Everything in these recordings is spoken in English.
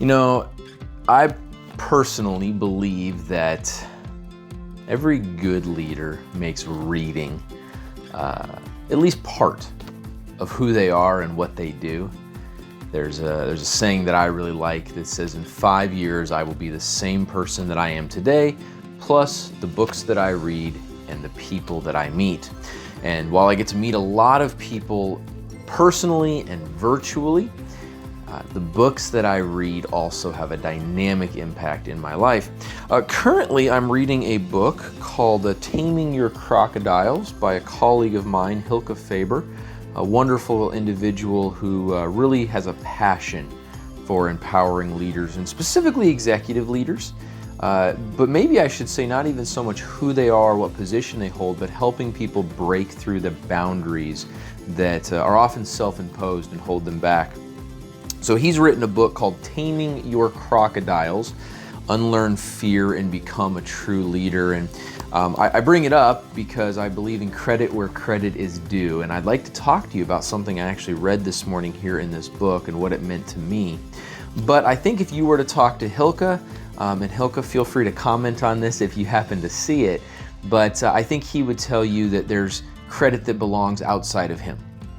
You know, I personally believe that every good leader makes reading at least part of who they are and what they do. There's a saying that I really like that says, in 5 years I will be the same person that I am today, plus the books that I read and the people that I meet. And while I get to meet a lot of people personally and virtually, the books that I read also have a dynamic impact in my life. Currently, I'm reading a book called Taming Your Crocodiles by a colleague of mine, Hylkaa Faber, a wonderful individual who really has a passion for empowering leaders, and specifically executive leaders. But maybe I should say not even so much who they are, what position they hold, but helping people break through the boundaries that are often self-imposed and hold them back. So he's written a book called Taming Your Crocodiles, Unlearn Fear and Become a True Leader. And I bring it up because I believe in credit where credit is due. And I'd like to talk to you about something I actually read this morning here in this book and what it meant to me. But I think if you were to talk to Hylka, and Hylka, feel free to comment on this if you happen to see it, but I think he would tell you that there's credit that belongs outside of him.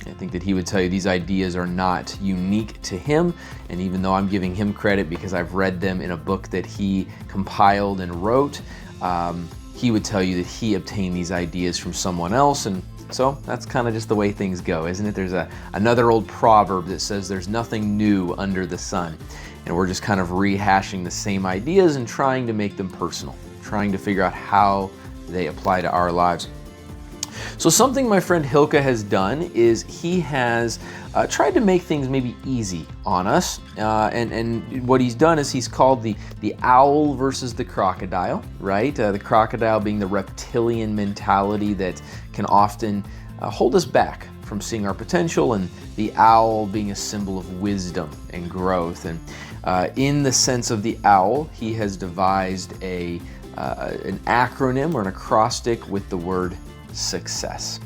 I think that he would tell you these ideas are not unique to him, and even though I'm giving him credit because I've read them in a book that he compiled and wrote, he would tell you that he obtained these ideas from someone else. And so that's kind of just the way things go, isn't it? There's another old proverb that says there's nothing new under the sun, and we're just kind of rehashing the same ideas and trying to make them personal, trying to figure out how they apply to our lives. So something my friend Hylka has done is he has tried to make things maybe easy on us. And what he's done is he's called the owl versus the crocodile, right? The crocodile being the reptilian mentality that can often hold us back from seeing our potential, and the owl being a symbol of wisdom and growth. And in the sense of the owl, he has devised an acronym or an acrostic with the word success.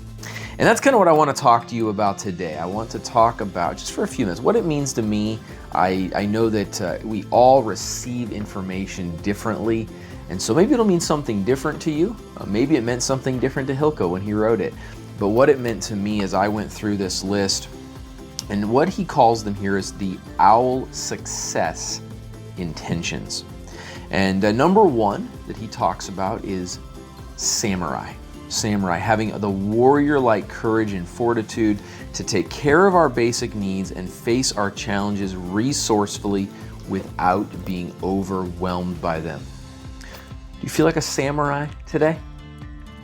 And that's kind of what I want to talk to you about today. I want to talk about, just for a few minutes, what it means to me. I know that we all receive information differently, and so maybe it'll mean something different to you. Maybe it meant something different to Hylka when he wrote it. But what it meant to me as I went through this list, and what he calls them here is the owl success intentions. And number one that he talks about is samurai. Samurai, having the warrior-like courage and fortitude to take care of our basic needs and face our challenges resourcefully without being overwhelmed by them. Do you feel like a samurai today?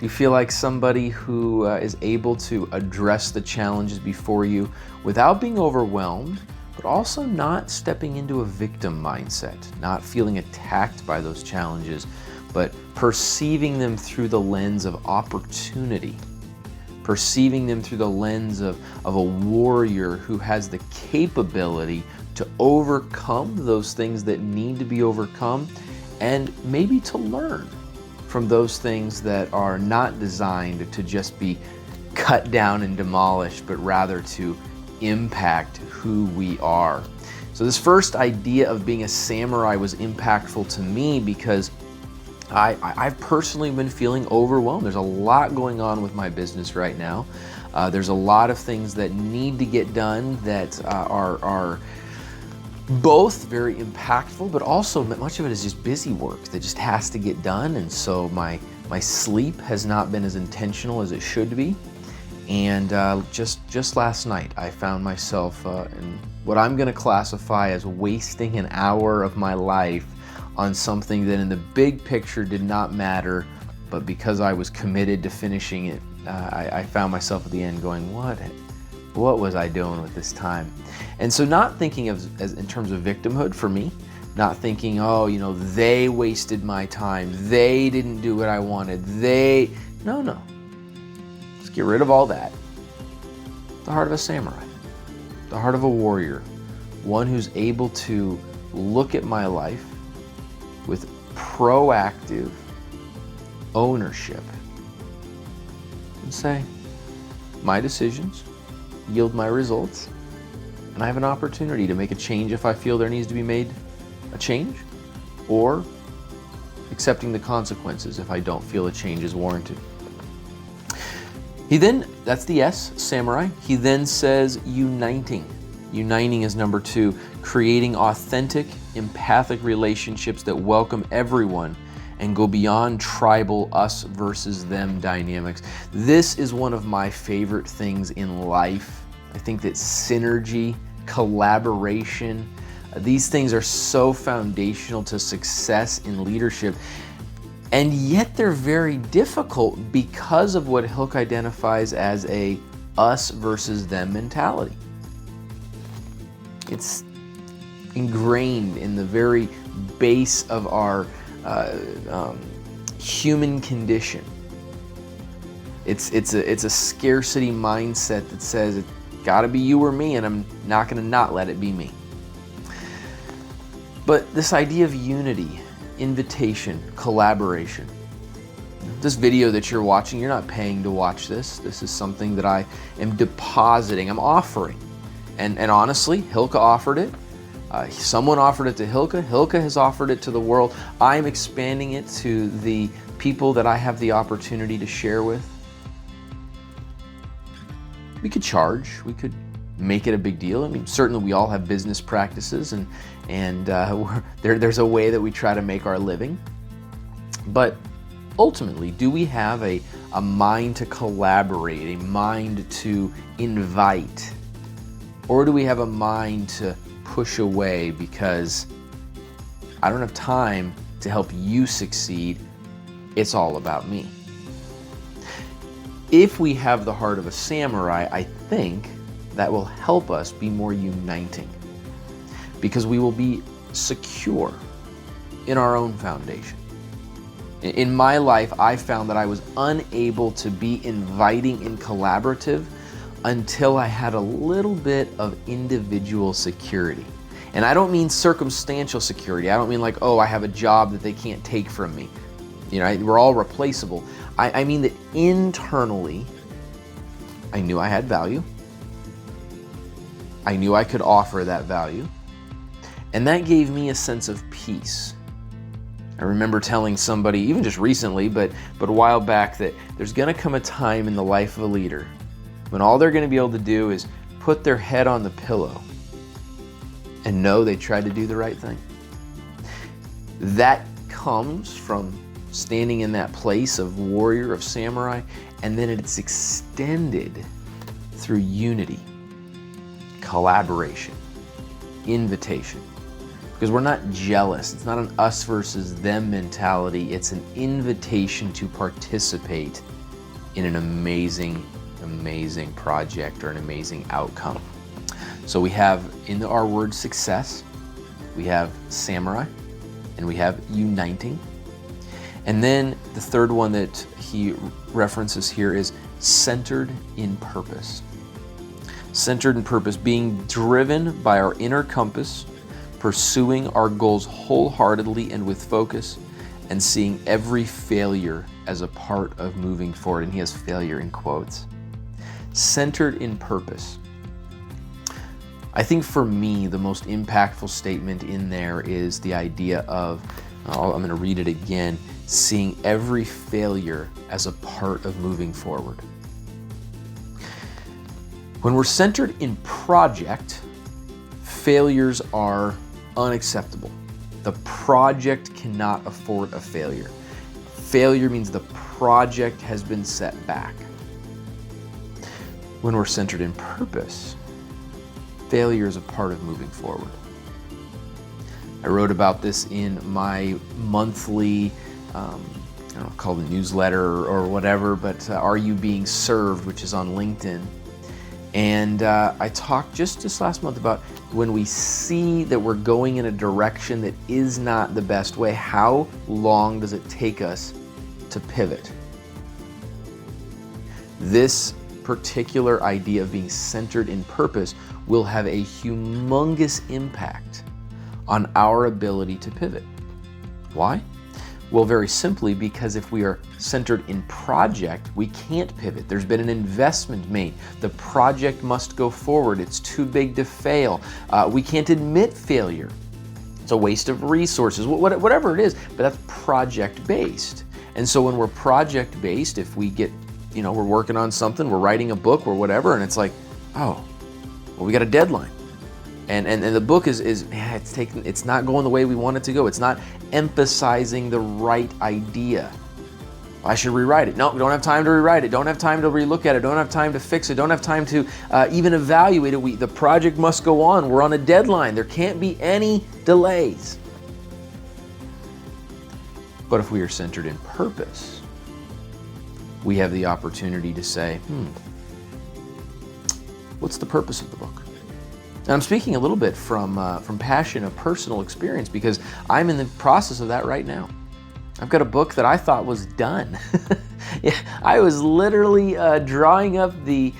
Do you feel like somebody who is able to address the challenges before you without being overwhelmed, but also not stepping into a victim mindset, not feeling attacked by those challenges, but perceiving them through the lens of opportunity, perceiving them through the lens of a warrior who has the capability to overcome those things that need to be overcome, and maybe to learn from those things that are not designed to just be cut down and demolished, but rather to impact who we are. So this first idea of being a samurai was impactful to me because I've personally been feeling overwhelmed. There's a lot going on with my business right now. There's a lot of things that need to get done that are both very impactful, but also much of it is just busy work that just has to get done. And so my sleep has not been as intentional as it should be. And just last night, I found myself in what I'm going to classify as wasting an hour of my life on something that in the big picture did not matter, but because I was committed to finishing it, I found myself at the end going, what was I doing with this time? And so not thinking of as in terms of victimhood for me, not thinking, oh, they wasted my time, they didn't do what I wanted, no. Just get rid of all that. The heart of a samurai, the heart of a warrior, one who's able to look at my life with proactive ownership and say, my decisions yield my results, and I have an opportunity to make a change if I feel there needs to be made a change, or accepting the consequences if I don't feel a change is warranted. He then, that's the S, samurai. He then says uniting. Uniting is number 2, creating authentic, empathic relationships that welcome everyone and go beyond tribal us versus them dynamics. This is one of my favorite things in life. I think that synergy, collaboration, these things are so foundational to success in leadership. And yet they're very difficult because of what Hylka identifies as a us versus them mentality. It's ingrained in the very base of our human condition. It's a scarcity mindset that says it's gotta be you or me, and I'm not gonna not let it be me. But this idea of unity, invitation, collaboration. This video that you're watching, you're not paying to watch this. This is something that I am depositing, I'm offering. And honestly, Hylka offered it. Someone offered it to Hylka. Hylka has offered it to the world. I'm expanding it to the people that I have the opportunity to share with. We could charge, we could make it a big deal. I mean, certainly we all have business practices, and there's a way that we try to make our living. But ultimately, do we have a mind to collaborate, a mind to invite? Or do we have a mind to push away because I don't have time to help you succeed, it's all about me? If we have the heart of a samurai, I think that will help us be more uniting, because we will be secure in our own foundation. In my life, I found that I was unable to be inviting and collaborative until I had a little bit of individual security. And I don't mean circumstantial security. I don't mean like, oh, I have a job that they can't take from me. You know, we're all replaceable. I mean that internally, I knew I had value. I knew I could offer that value. And that gave me a sense of peace. I remember telling somebody, even just recently, but a while back, that there's gonna come a time in the life of a leader when all they're gonna be able to do is put their head on the pillow and know they tried to do the right thing. That comes from standing in that place of warrior, of samurai, and then it's extended through unity, collaboration, invitation. Because we're not jealous. It's not an us versus them mentality. It's an invitation to participate in an amazing, amazing project or an amazing outcome. So we have in our word success, we have samurai, and we have uniting. And then the third one that he references here is centered in purpose. Centered in purpose, being driven by our inner compass, pursuing our goals wholeheartedly and with focus, and seeing every failure as a part of moving forward. And he has failure in quotes. Centered in purpose. I think for me, the most impactful statement in there is the idea of, I'm going to read it again, seeing every failure as a part of moving forward. When we're centered in project, failures are unacceptable. The project cannot afford a failure. Failure means the project has been set back. When we're centered in purpose, failure is a part of moving forward. I wrote about this in my monthly, I don't know, called a newsletter or whatever, but Are You Being Served, which is on LinkedIn. And I talked just last month about when we see that we're going in a direction that is not the best way, how long does it take us to pivot? This particular idea of being centered in purpose will have a humongous impact on our ability to pivot. Why? Well, very simply, because if we are centered in project, we can't pivot. There's been an investment made. The project must go forward. It's too big to fail. We can't admit failure. It's a waste of resources, whatever it is, but that's project-based. And so when we're project-based, if we get, we're working on something, we're writing a book or whatever, and it's like, oh, well, we got a deadline. And the book it's not going the way we want it to go. It's not emphasizing the right idea. I should rewrite it. No, we don't have time to rewrite it. Don't have time to relook at it. Don't have time to fix it. Don't have time to even evaluate it. The project must go on. We're on a deadline. There can't be any delays. But if we are centered in purpose, we have the opportunity to say, what's the purpose of the book? And I'm speaking a little bit from passion of personal experience, because I'm in the process of that right now. I've got a book that I thought was done. I was literally drawing up the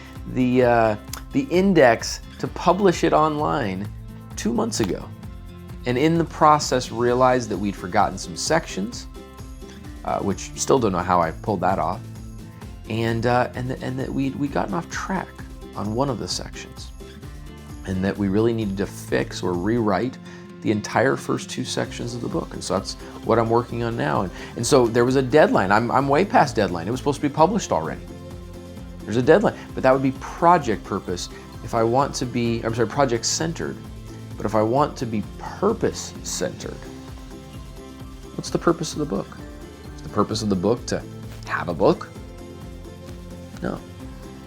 index to publish it online 2 months ago, and in the process realized that we'd forgotten some sections, which still don't know how I pulled that off, and that we'd gotten off track on one of the sections, and that we really needed to fix or rewrite the entire first 2 sections of the book. And so that's what I'm working on now. And so there was a deadline. I'm way past deadline. It was supposed to be published already. There's a deadline, but that would be project purpose. If I want to be, project centered. But if I want to be purpose centered, what's the purpose of the book? Is the purpose of the book to have a book? No.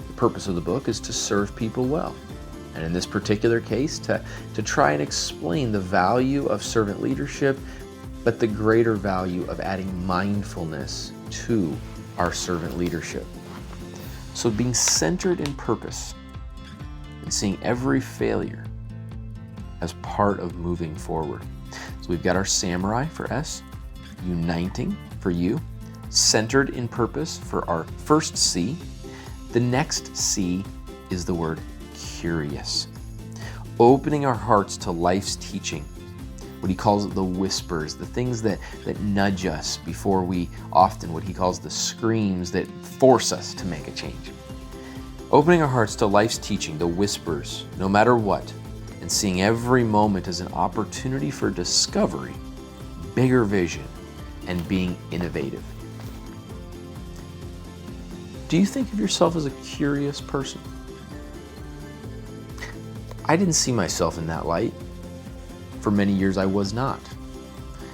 The purpose of the book is to serve people well. And in this particular case, to try and explain the value of servant leadership, but the greater value of adding mindfulness to our servant leadership. So being centered in purpose and seeing every failure as part of moving forward. So we've got our samurai for S, uniting for U, centered in purpose for our first C. The next C is the word curious. Opening our hearts to life's teaching, what he calls the whispers, the things that nudge us before we often, what he calls the screams that force us to make a change. Opening our hearts to life's teaching, the whispers, no matter what, and seeing every moment as an opportunity for discovery, bigger vision, and being innovative. Do you think of yourself as a curious person? I didn't see myself in that light. For many years, I was not.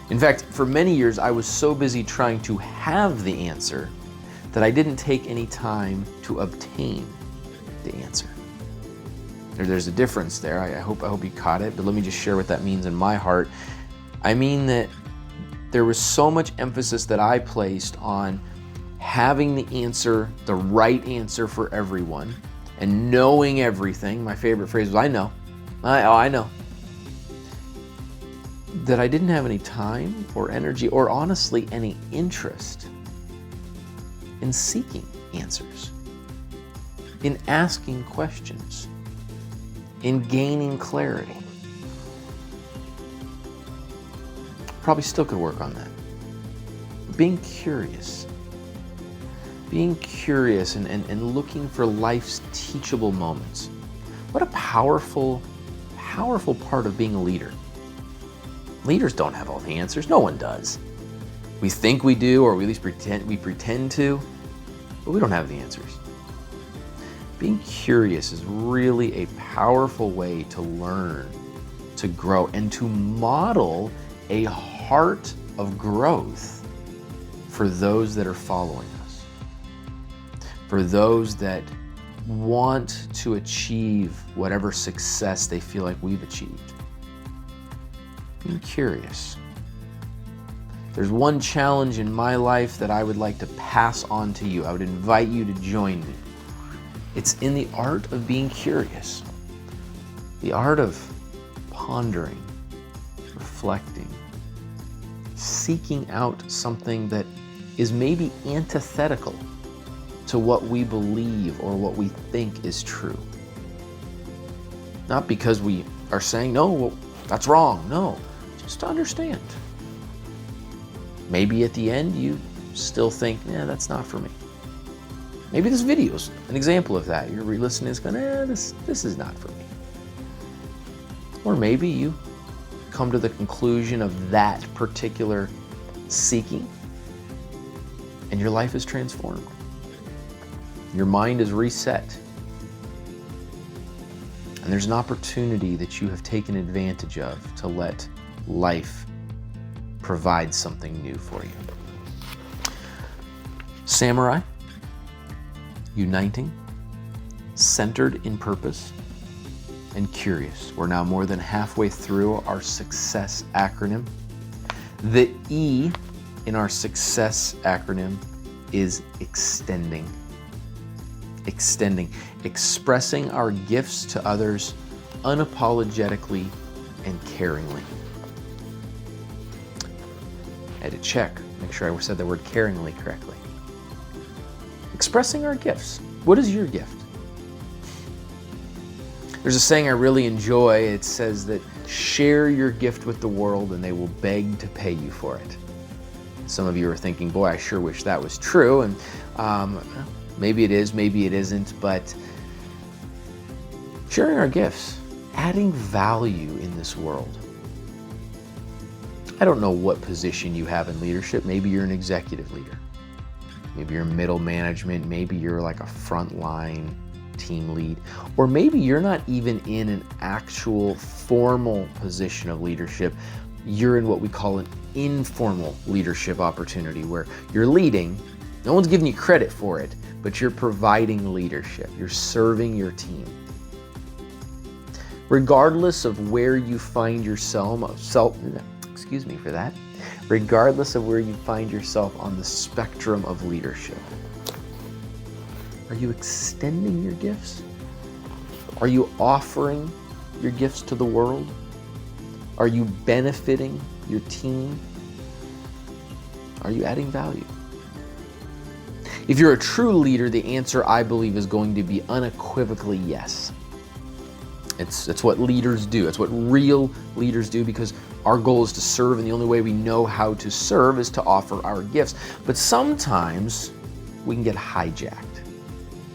In fact, for many years, I was so busy trying to have the answer that I didn't take any time to obtain the answer. There's a difference there. I hope you caught it, but let me just share what that means in my heart. I mean that there was so much emphasis that I placed on having the answer, the right answer for everyone, and knowing everything. My favorite phrase was, I know. I know. That I didn't have any time or energy or honestly any interest in seeking answers, in asking questions, in gaining clarity. Probably still could work on that. Being curious and looking for life's teachable moments. What a powerful part of being a leader. Leaders don't have all the answers. No one does. We think we do, or we at least pretend to, but we don't have the answers. Being curious is really a powerful way to learn, to grow, and to model a heart of growth for those that are following us, for those that want to achieve whatever success they feel like we've achieved. Being curious. There's one challenge in my life that I would like to pass on to you. I would invite you to join me. It's in the art of being curious, the art of pondering, reflecting, seeking out something that is maybe antithetical to what we believe or what we think is true. Not because we are saying, no, well, that's wrong. No, just to understand. Maybe at the end you still think, that's not for me. Maybe this video's an example of that. You're re-listening, it's going, this is not for me. Or maybe you come to the conclusion of that particular seeking, and your life is transformed. Your mind is reset. And there's an opportunity that you have taken advantage of to let life provide something new for you. Samurai, uniting, centered in purpose, and curious. We're now more than halfway through our success acronym. The E in our success acronym is extending. Extending, expressing our gifts to others unapologetically and caringly. I had to check, make sure I said the word caringly correctly. Expressing our gifts. What is your gift? There's a saying I really enjoy. It says that share your gift with the world and they will beg to pay you for it. Some of you are thinking, boy, I sure wish that was true. And maybe it is, maybe it isn't, but sharing our gifts, adding value in this world. I don't know what position you have in leadership. Maybe you're an executive leader. Maybe you're middle management. Maybe you're like a frontline team lead. Or maybe you're not even in an actual formal position of leadership. You're in what we call an informal leadership opportunity where you're leading. No one's giving you credit for it, but you're providing leadership. You're serving your team. Regardless of where you find yourself, regardless of where you find yourself on the spectrum of leadership, are you extending your gifts? Are you offering your gifts to the world? Are you benefiting your team? Are you adding value? If you're a true leader, the answer, I believe, is going to be unequivocally yes. It's what leaders do. It's what real leaders do, because our goal is to serve, and the only way we know how to serve is to offer our gifts. But sometimes we can get hijacked.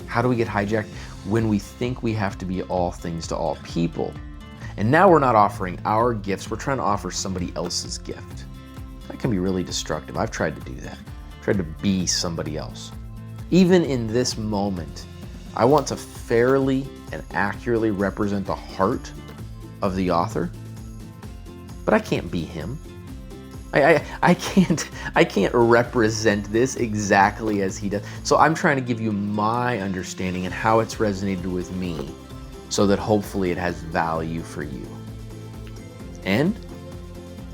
How do we get hijacked? When we think we have to be all things to all people. And now we're not offering our gifts, we're trying to offer somebody else's gift. That can be really destructive. I've tried to do that. I've tried to be somebody else. Even in this moment, I want to fairly and accurately represent the heart of the author, but I can't be him. I can't represent this exactly as he does. So I'm trying to give you my understanding and how it's resonated with me, so that hopefully it has value for you. And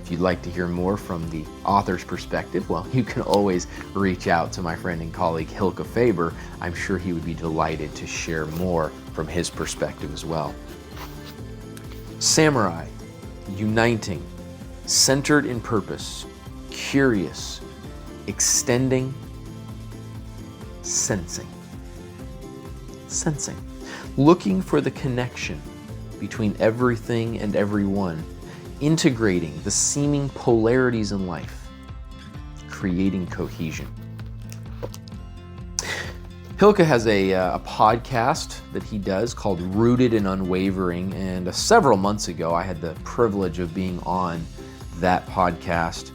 if you'd like to hear more from the author's perspective, well, you can always reach out to my friend and colleague Hylkaa Faber. I'm sure he would be delighted to share more from his perspective as well. Samurai, uniting, centered in purpose, curious, extending, sensing. Sensing. Looking for the connection between everything and everyone, integrating the seeming polarities in life, creating cohesion. Hylka has a podcast that he does called Rooted and Unwavering, and several months ago I had the privilege of being on that podcast,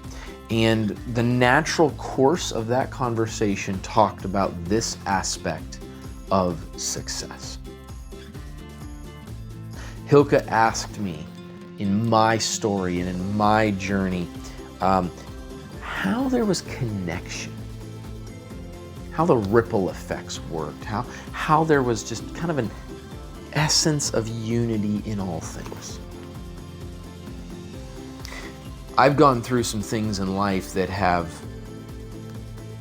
and the natural course of that conversation talked about this aspect of success. Hylka asked me, in my story and in my journey, how there was connection, how the ripple effects worked, how there was just kind of an essence of unity in all things. I've gone through some things in life that have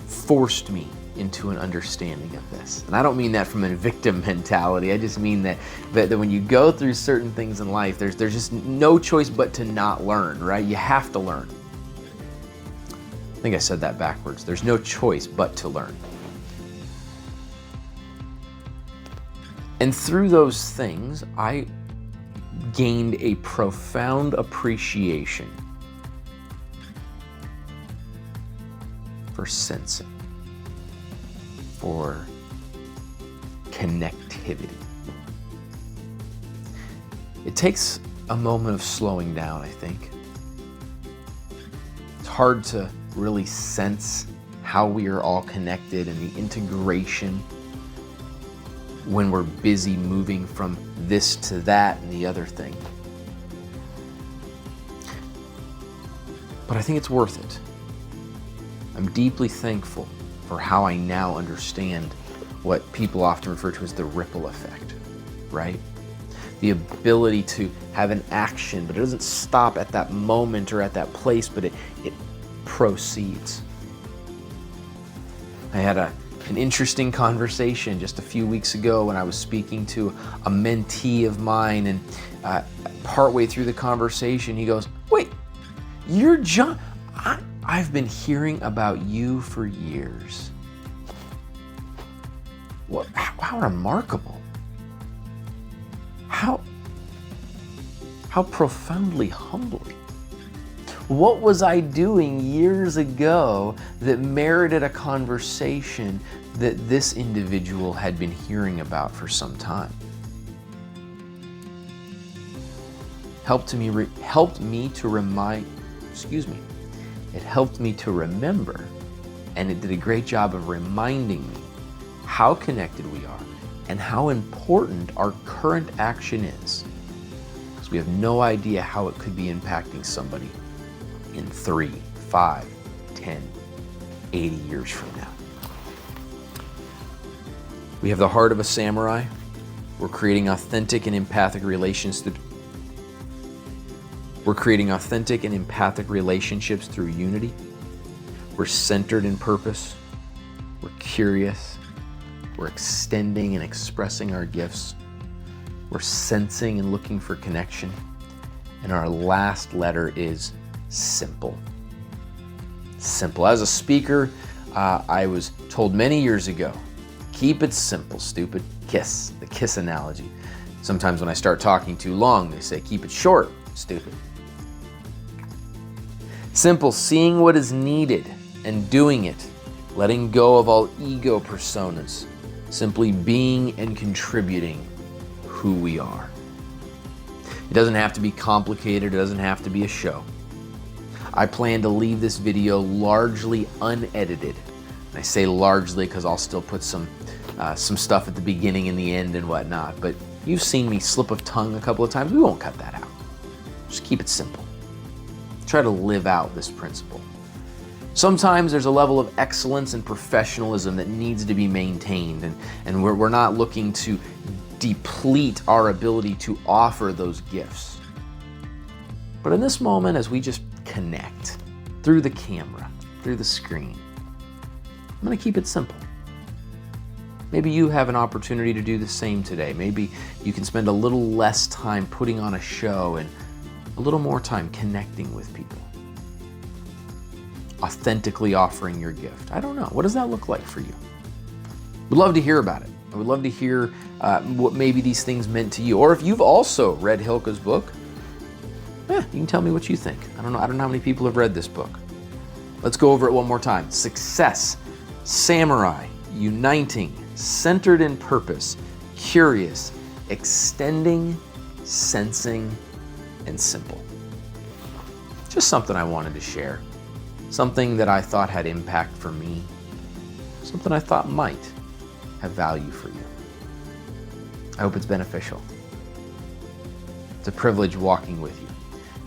forced me into an understanding of this. And I don't mean that from a victim mentality. I just mean that when you go through certain things in life, there's just no choice but to not learn, right? You have to learn. I think I said that backwards. There's no choice but to learn. And through those things, I gained a profound appreciation for sensing, for connectivity. It takes a moment of slowing down, I think, hard to really sense how we are all connected and the integration when we're busy moving from this to that and the other thing. But I think it's worth it. I'm deeply thankful for how I now understand what people often refer to as the ripple effect, right? The ability to have an action, but it doesn't stop at that moment or at that place, but it proceeds. I had an interesting conversation just a few weeks ago when I was speaking to a mentee of mine, and partway through the conversation, he goes, "Wait, you're John? I've been hearing about you for years." What? How remarkable. How profoundly humbling. What was I doing years ago that merited a conversation that this individual had been hearing about for some time? It helped me to remember, and it did a great job of reminding me how connected we are and how important our current action is. Because we have no idea how it could be impacting somebody in 3, 5, 10, 80 years from now. We have the heart of a samurai. We're creating authentic and empathic relationships through unity. We're centered in purpose. We're curious. We're extending and expressing our gifts. We're sensing and looking for connection. And our last letter is simple. Simple. As a speaker, I was told many years ago, keep it simple, stupid. KISS, the KISS analogy. Sometimes when I start talking too long, they say, keep it short, stupid. Simple, seeing what is needed and doing it, letting go of all ego personas, simply being and contributing who we are. It doesn't have to be complicated, it doesn't have to be a show. I plan to leave this video largely unedited. And I say largely because I'll still put some stuff at the beginning and the end and whatnot, but you've seen me slip of tongue a couple of times. We won't cut that out. Just keep it simple. Try to live out this principle. Sometimes there's a level of excellence and professionalism that needs to be maintained, and we're not looking to deplete our ability to offer those gifts. But in this moment, as we just connect through the camera, through the screen, I'm going to keep it simple. Maybe you have an opportunity to do the same today. Maybe you can spend a little less time putting on a show and a little more time connecting with people. Authentically offering your gift. I don't know. What does that look like for you? We'd love to hear about it. I would love to hear what maybe these things meant to you. Or if you've also read Hylka's book, you can tell me what you think. I don't know how many people have read this book. Let's go over it one more time. Success, samurai, uniting, centered in purpose, curious, extending, sensing, and simple. Just something I wanted to share. Something that I thought had impact for me. Something I thought might have value for you. I hope it's beneficial. It's a privilege walking with you.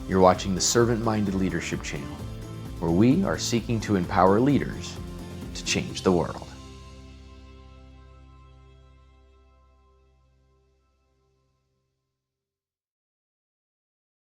You're watching the Servant-Minded Leadership channel, where we are seeking to empower leaders to change the world.